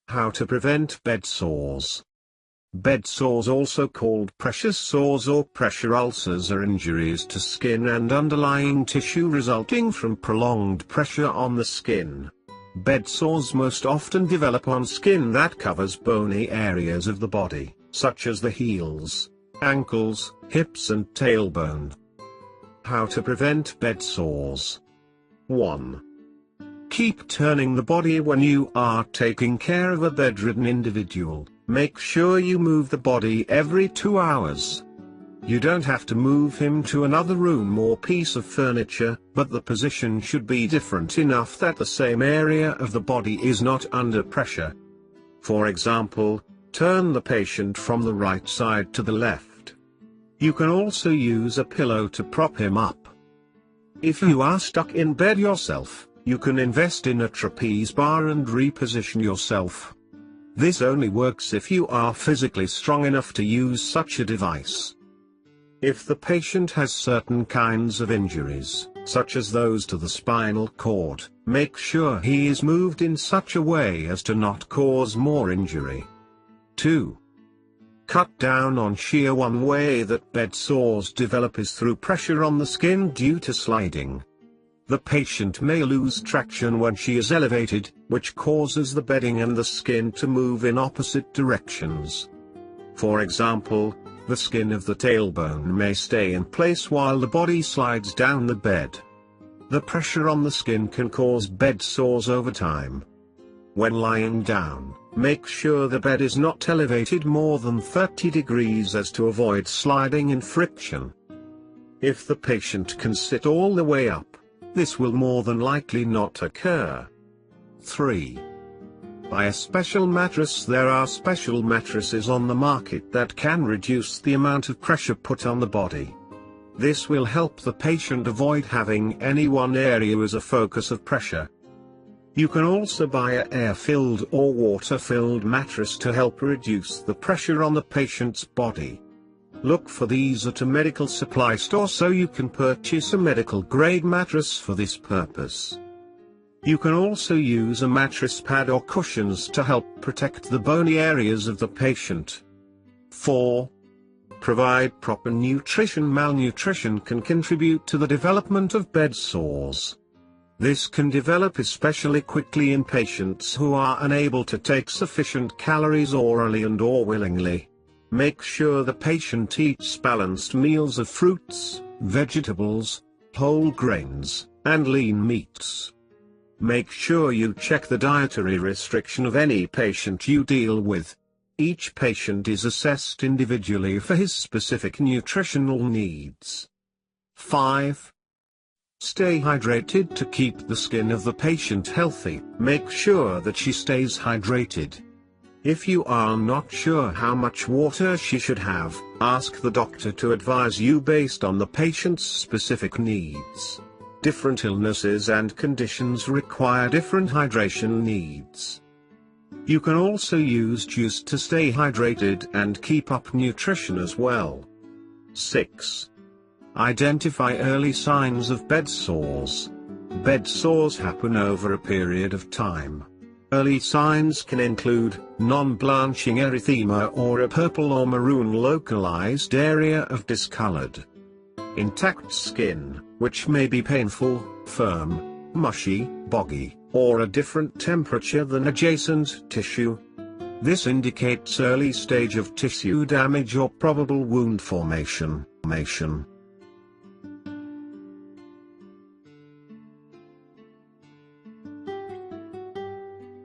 How to prevent bed sores. Bed sores, also called pressure sores or pressure ulcers, are injuries to skin and underlying tissue resulting from prolonged pressure on the skin. Bed sores most often develop on skin that covers bony areas of the body, such as the heels, ankles, hips and tailbone. How to prevent bed sores. 1. Keep turning the body when you are taking care of a bedridden individual. Make sure you move the body every 2 hours. You don't have to move him to another room or piece of furniture, but the position should be different enough that the same area of the body is not under pressure. For example, turn the patient from the right side to the left. You can also use a pillow to prop him up. If you are stuck in bed yourself, you can invest in a trapeze bar and reposition yourself. This only works if you are physically strong enough to use such a device. If the patient has certain kinds of injuries, such as those to the spinal cord, make sure he is moved in such a way as to not cause more injury. 2. Cut down on shear. One way that bed sores develop is through pressure on the skin due to sliding. The patient may lose traction when she is elevated, which causes the bedding and the skin to move in opposite directions. For example, the skin of the tailbone may stay in place while the body slides down the bed. The pressure on the skin can cause bed sores over time. When lying down, make sure the bed is not elevated more than 30 degrees as to avoid sliding and friction. If the patient can sit all the way up, this will more than likely not occur. 3. Buy a special mattress. There are special mattresses on the market that can reduce the amount of pressure put on the body. This will help the patient avoid having any one area as a focus of pressure. You can also buy an air-filled or water-filled mattress to help reduce the pressure on the patient's body. Look for these at a medical supply store so you can purchase a medical-grade mattress for this purpose. You can also use a mattress pad or cushions to help protect the bony areas of the patient. 4. Provide proper nutrition. Malnutrition can contribute to the development of bed sores. This can develop especially quickly in patients who are unable to take sufficient calories orally and/or willingly. Make sure the patient eats balanced meals of fruits, vegetables, whole grains, and lean meats. Make sure you check the dietary restriction of any patient you deal with. Each patient is assessed individually for his specific nutritional needs. 5. Stay hydrated. To keep the skin of the patient healthy, make sure that she stays hydrated. If you are not sure how much water she should have, ask the doctor to advise you based on the patient's specific needs. Different illnesses and conditions require different hydration needs. You can also use juice to stay hydrated and keep up nutrition as well. 6. Identify early signs of bed sores. Bed sores happen over a period of time. Early signs can include non-blanching erythema or a purple or maroon localized area of discolored. Intact skin, which may be painful, firm, mushy, boggy, or a different temperature than adjacent tissue. This indicates early stage of tissue damage or probable wound formation.